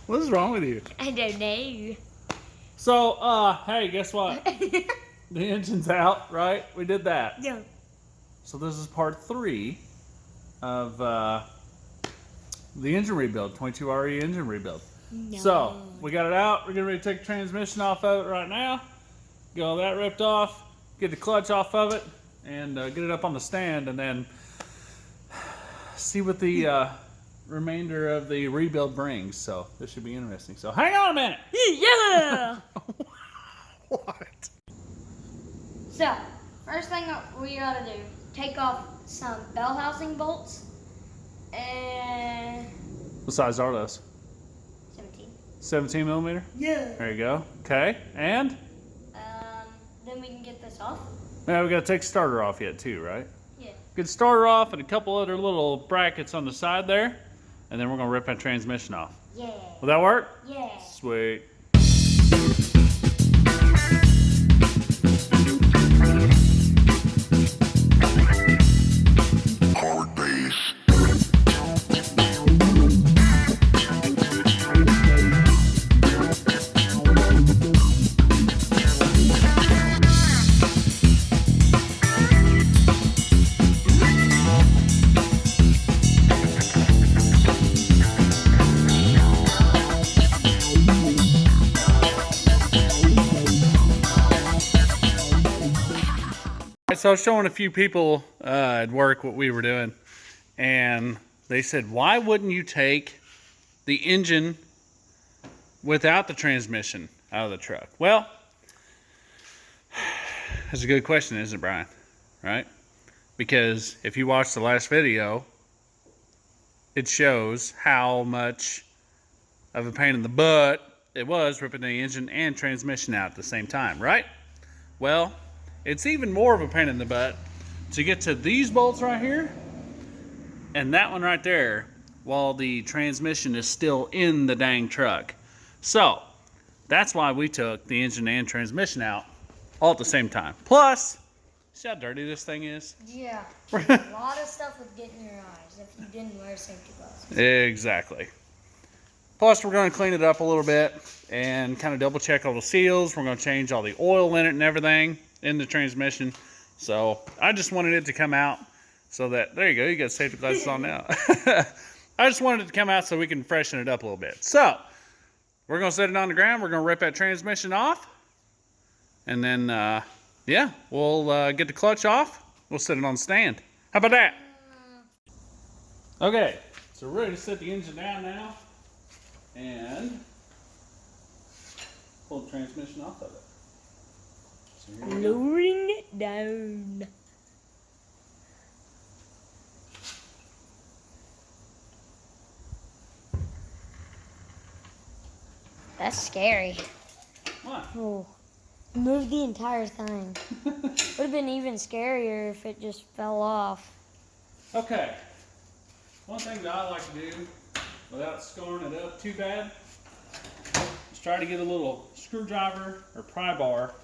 What is wrong with you? I don't know. So, hey, guess what? The engine's out, right? We did that. Yeah. So this is part 3 of the engine rebuild, 22 RE engine rebuild. No. So, we got it out. We're getting ready to take the transmission off of it right now. Get all that ripped off. Get the clutch off of it. And get it up on the stand. And then see what the remainder of the rebuild brings. So, this should be interesting. So, hang on a minute. Yeah. What? So, first thing we gotta do, take off some bell housing bolts. And What size are those? 17. 17 millimeter? Yeah. There you go. Okay. And? Then we can get this off. Now we got to take the starter off yet too, right? Yeah. Get the starter off and a couple other little brackets on the side there. And then we're going to rip that transmission off. Yeah. Will that work? Yeah. Sweet. So I was showing a few people at work what we were doing, and they said, why wouldn't you take the engine without the transmission out of the truck? Well, that's a good question, isn't it, Brian? Right? Because if you watch the last video, it shows how much of a pain in the butt it was ripping the engine and transmission out at the same time, right? Well, it's even more of a pain in the butt to get to these bolts right here and that one right there while the transmission is still in the dang truck. So that's why we took the engine and transmission out all at the same time. Plus, see how dirty this thing is? Yeah. A lot of stuff would get in your eyes if you didn't wear safety glasses. Exactly. Plus, we're going to clean it up a little bit and kind of double check all the seals. We're going to change all the oil in it and everything in the transmission. So I just wanted it to come out so that, there you go, you got safety glasses on now. I just wanted it to come out so we can freshen it up a little bit. So we're going to set it on the ground. We're going to rip that transmission off. And then, yeah, we'll get the clutch off. We'll set it on the stand. How about that? Okay, so we're ready to set the engine down now and pull the transmission off of it. So here we go. Lowering it down. That's scary. What? Oh, move the entire thing. Would have been even scarier if it just fell off. Okay. One thing that I like to do without scoring it up too bad is try to get a little screwdriver or pry bar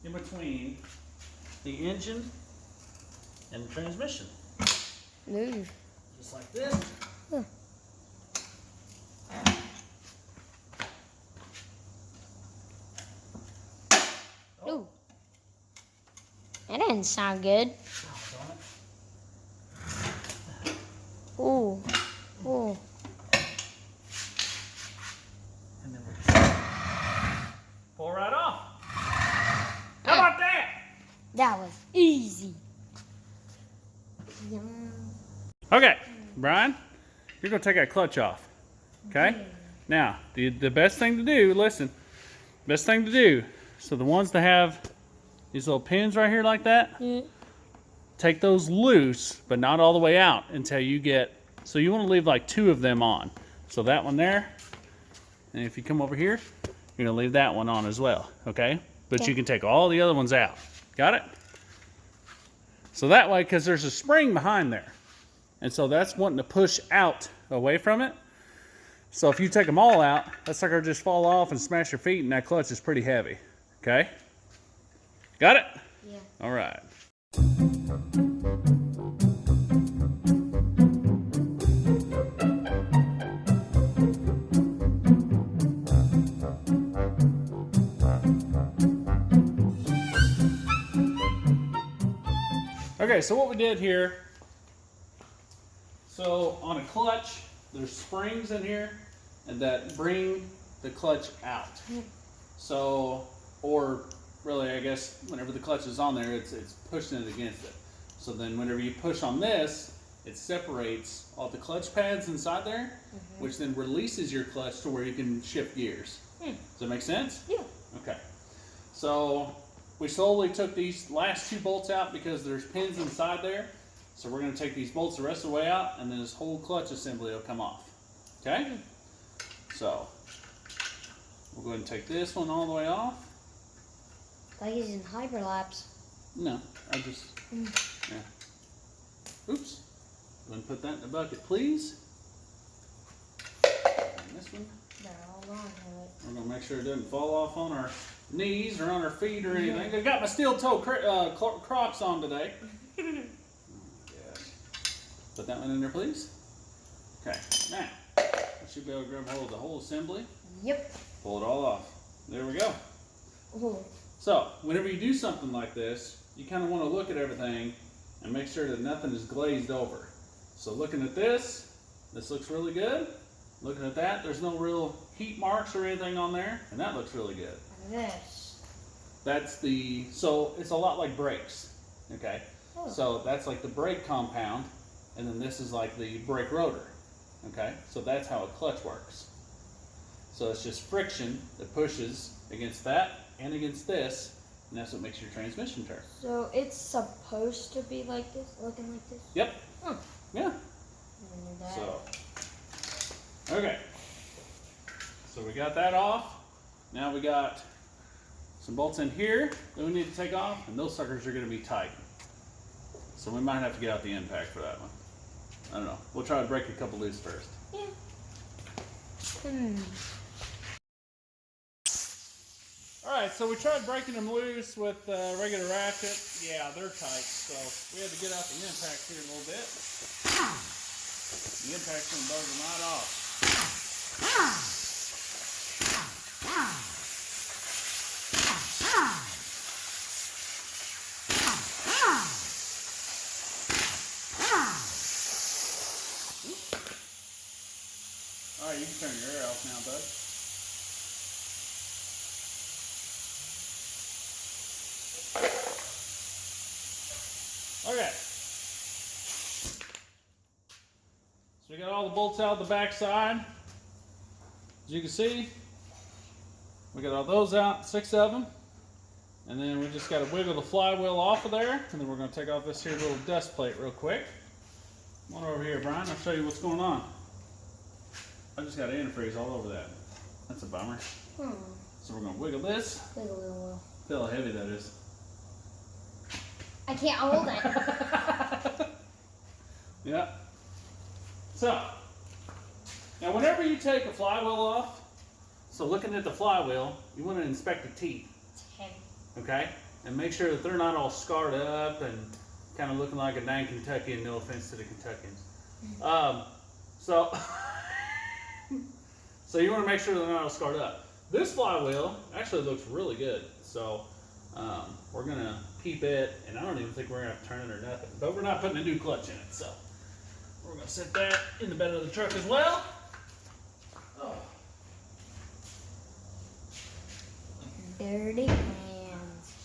in between the engine and the transmission. Move. Just like this. Huh. Ooh. That didn't sound good. Ooh. Ooh. And then we'll just pull right off. How about that? That was easy. Yum. Okay, Brian, you're going to take that clutch off. Okay? Now, the best thing to do, listen, best thing to do, so the ones that have these little pins right here like that, take those loose, but not all the way out until you get, so you want to leave like 2 of them on. So that one there, and if you come over here, you're going to leave that one on as well, okay? But you can take all the other ones out. Got it? So that way, because there's a spring behind there. And so that's wanting to push out away from it. So if you take them all out, that sucker will just fall off and smash your feet, and that clutch is pretty heavy. Okay? Got it? Yeah. All right. Okay, so what we did here, so on a clutch, there's springs in here and that bring the clutch out. So, or really, I guess, whenever the clutch is on there, it's pushing it against it. So then whenever you push on this, it separates all the clutch pads inside there, which then releases your clutch to where you can shift gears. Does that make sense? Yeah. Okay. So we slowly took these last two bolts out because there's pins inside there. So we're going to take these bolts the rest of the way out, and then this whole clutch assembly will come off. Okay? So we'll go ahead and take this one all the way off. Like he's in hyperlapse. No, I just, yeah. Oops. Go ahead and put that in the bucket, please. And this one. They're all on it. We're going to make sure it doesn't fall off on our knees or on our feet or anything. I got my steel toe Crocs on today. Put that one in there, please. Okay, now, I should be able to grab hold of the whole assembly. Yep. Pull it all off. There we go. Ooh. So, whenever you do something like this, you kind of want to look at everything and make sure that nothing is glazed over. So looking at this looks really good. Looking at that, there's no real heat marks or anything on there, and that looks really good. And this. That's the, so it's a lot like brakes, okay? Oh. So that's like the brake compound, and then this is like the brake rotor, okay? So that's how a clutch works. So it's just friction that pushes against that and against this, and that's what makes your transmission turn. So it's supposed to be like this, looking like this? Yep. Huh. Yeah. That. So, okay. So we got that off. Now we got some bolts in here that we need to take off, and those suckers are going to be tight. So we might have to get out the impact for that one. I don't know. We'll try to break a couple loose first. Yeah. Alright, so we tried breaking them loose with regular ratchet. Yeah, they're tight, so we had to get out the impacts here a little bit. The impact's going to buzz them right off. Alright, you can turn your air off now, bud. Okay. So we got all the bolts out the back side. As you can see, we got all those out, 6 of them. And then we just got to wiggle the flywheel off of there. And then we're going to take off this here little dust plate real quick. Come on over here, Brian. I'll show you what's going on. I just got antifreeze all over that. That's a bummer. So we're going to wiggle this. Wiggle. Feel how heavy that is. I can't hold it. Yeah. So, now whenever you take a flywheel off, so looking at the flywheel, you want to inspect the teeth. It's heavy. Okay? And make sure that they're not all scarred up and kind of looking like a dang Kentuckian, no offense to the Kentuckians. So you want to make sure they're not all scarred up. This flywheel actually looks really good. So we're going to keep it, and I don't even think we're going to have to turn it or nothing. But we're not putting a new clutch in it, so we're going to set that in the bed of the truck as well. Oh. Dirty hands.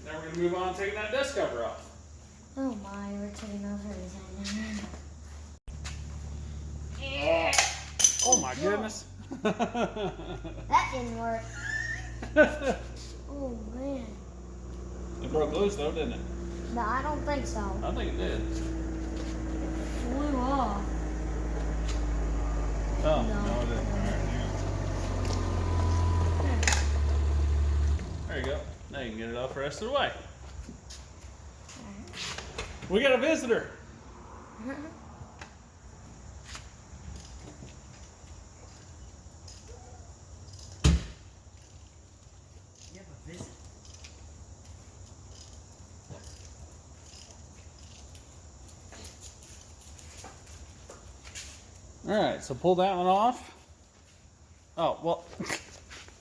Now we're going to move on to taking that dust cover off. Oh my, we're taking off everything. Yeah. Oh my goodness. That didn't work. Oh man. It broke loose though, didn't it? No, I don't think so. I think it did. It flew off. Oh, No. no it didn't. All right, hang on. There you go. Now you can get it off the rest of the way. We got a visitor. Uh-huh. You have a visit. All right, so pull that one off. Oh, well, you're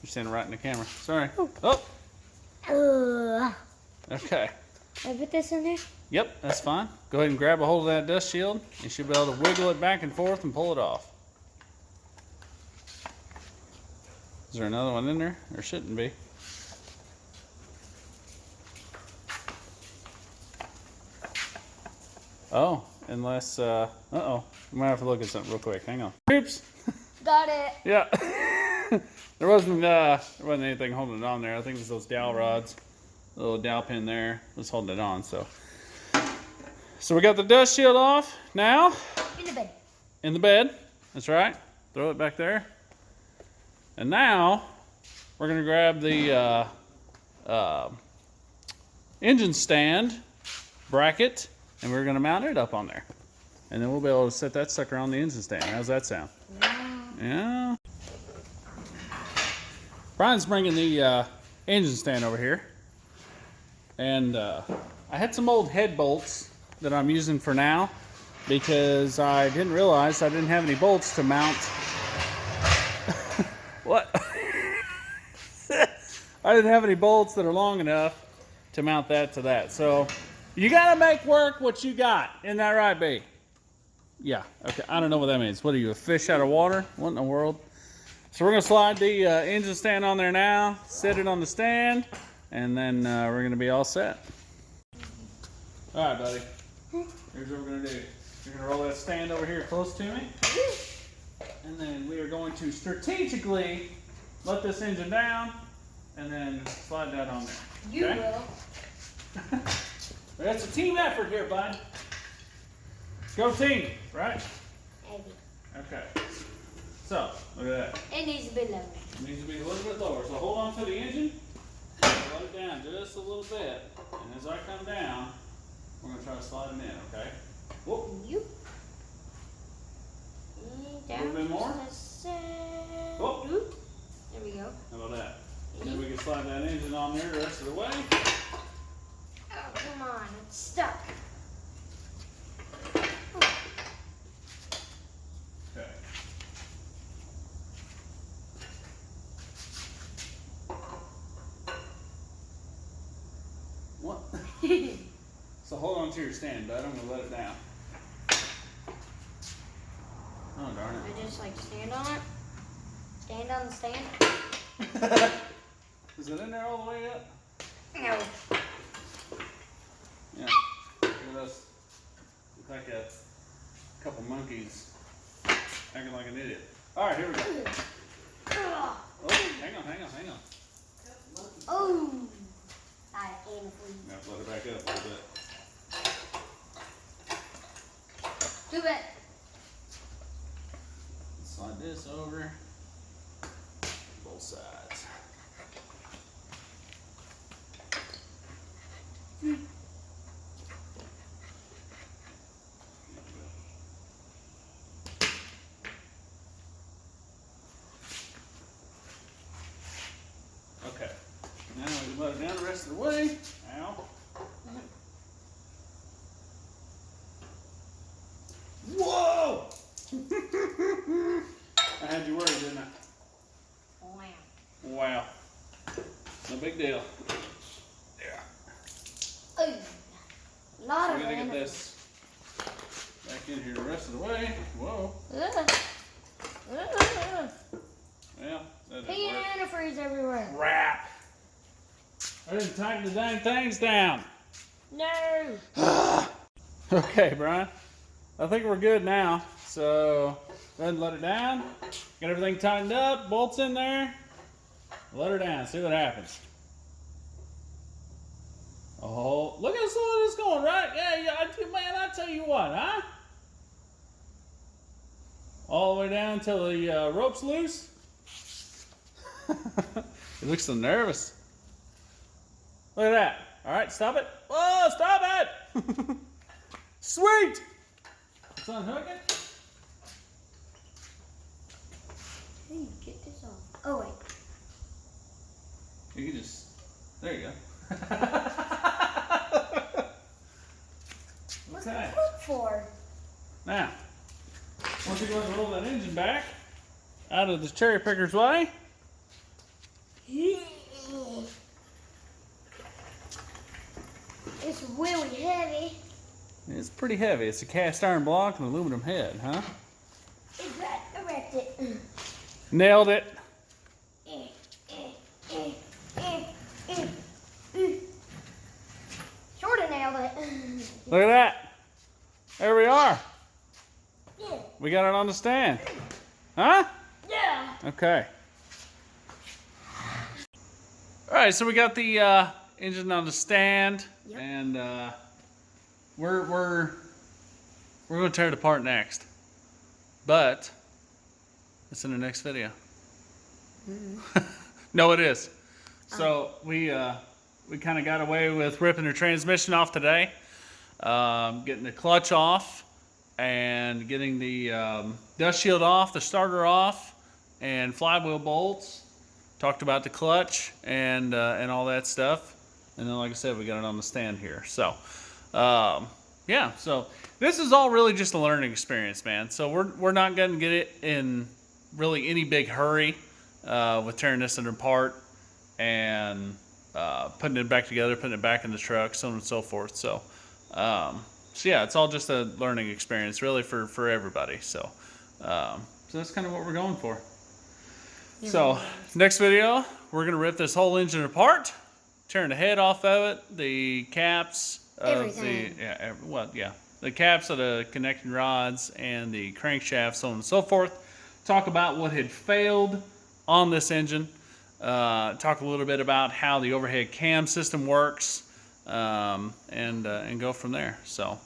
standing right in the camera. Sorry. Oh, Ugh. okay. Can I put this in there? Yep, that's fine. Go ahead and grab a hold of that dust shield. You should be able to wiggle it back and forth and pull it off. Is there another one in there? There shouldn't be. Oh, unless, uh-oh. We might have to look at something real quick. Hang on. Oops. Got it. Yeah. there wasn't anything holding it on there. I think it was those dowel rods. The little dowel pin there was holding it on, so. So we got the dust shield off. Now. In the bed. In the bed. That's right. Throw it back there. And now, we're going to grab the engine stand bracket, and we're going to mount it up on there. And then we'll be able to set that sucker on the engine stand. How's that sound? Yeah. Brian's bringing the engine stand over here. And I had some old head bolts that I'm using for now because I didn't realize I didn't have any bolts to mount. What? I didn't have any bolts that are long enough to mount that to that. So you gotta make work what you got. Isn't that right, B? Yeah, okay. I don't know what that means. What are you, a fish out of water? What in the world? So we're gonna slide the engine stand on there now, set it on the stand, and then we're gonna be all set. All right, buddy. Here's what we're gonna do. You're gonna roll that stand over here close to me. And then we are going to strategically let this engine down and then slide that on there. You okay? will. That's a team effort here, bud. Go team, right? Maybe. Okay. So, look at that. It needs to be lower. It needs to be a little bit lower. So hold on to the engine. Let it down just a little bit. And as I come down, we're going to try to slide it in, okay? Whoop. You. A little bit more. Whoop. There we go. How about that? Then we can slide that engine on there the rest of the way. Oh, come on. It's stuck. Okay. What? So hold on to your stand, bud. I'm going to let it down. Oh, darn it. I just like stand on it. Stand on the stand. Is it in there all the way up? No. Yeah. Look at us. Look like a couple monkeys acting like an idiot. All right, here we go. Oh, hang on. Oh. I aim for you. You have to let it back up a little bit. Too bad. Slide this over. Both sides. Okay. Now we can let it down the rest of the way. Ow. Whoa! I had you worried, didn't I? Wow. Wow. No big deal. Yeah. Oh. A lot So of we gotta get energy. this back in here the rest of the way. Whoa. Well, that didn't work. Antifreeze everywhere. Crap. I didn't tighten the dang things down. No. Okay, Brian. I think we're good now. So go ahead and let it down. Get everything tightened up, bolts in there. Let her down, see what happens. Oh, look how slow it is going, right? Yeah, man, I tell you what, huh? All the way down until the rope's loose. He looks so nervous. Look at that. All right, stop it. Oh, stop it! Sweet! Let's unhook it. Hey, get this off. Oh, wait. You can just, there you go. What's Okay. the hook for? Now, once you go ahead and roll that engine back out of the cherry picker's way, It's It's really heavy. It's pretty heavy. It's a cast iron block and aluminum head, huh? Erect it. Nailed it. Sorta nailed it. Look at that. There we are. Yeah. We got it on the stand. Huh? Yeah. Okay. All right, so we got the engine on the stand, Yep. and we're going to tear it apart next. But it's in the next video. No, it is. So we kind of got away with ripping the transmission off today, getting the clutch off, and getting the dust shield off, the starter off, and flywheel bolts. Talked about the clutch and all that stuff, and then like I said, we got it on the stand here. So yeah, so this is all really just a learning experience, man. So we're not going to get it in really any big hurry with tearing this apart and putting it back together, putting it back in the truck, so on and so forth. So yeah, it's all just a learning experience, really, for everybody. So so that's kind of what we're going for. Yeah. So next video, we're gonna rip this whole engine apart, tearing the head off of it, the caps of Everything. the caps of the connecting rods and the crankshaft, so on and so forth. Talk about what had failed on this engine. Talk a little bit about how the overhead cam system works, and go from there. So,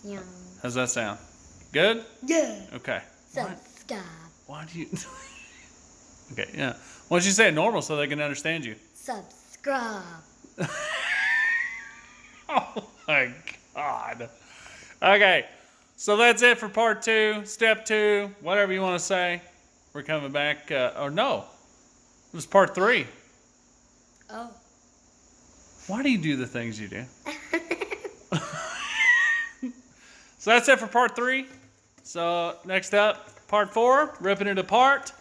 Yeah. how's that sound? Good? Yeah. Okay. Subscribe. Why do you? Okay, yeah. Why don't you say it normal so they can understand you? Subscribe. Oh my God. Okay, so that's it for part 2, step 2, whatever you want to say. We're coming back, or no, it was part 3. Oh. Why do you do the things you do? So that's it for part 3. So next up, part 4, ripping it apart.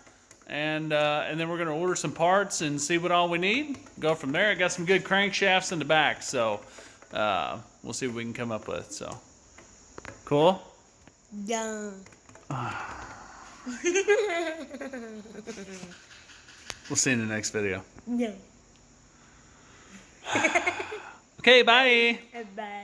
And then we're going to order some parts and see what all we need. Go from there. I got some good crankshafts in the back, so we'll see what we can come up with. So, cool? Yeah. We'll see you in the next video. No. Okay, bye. Bye.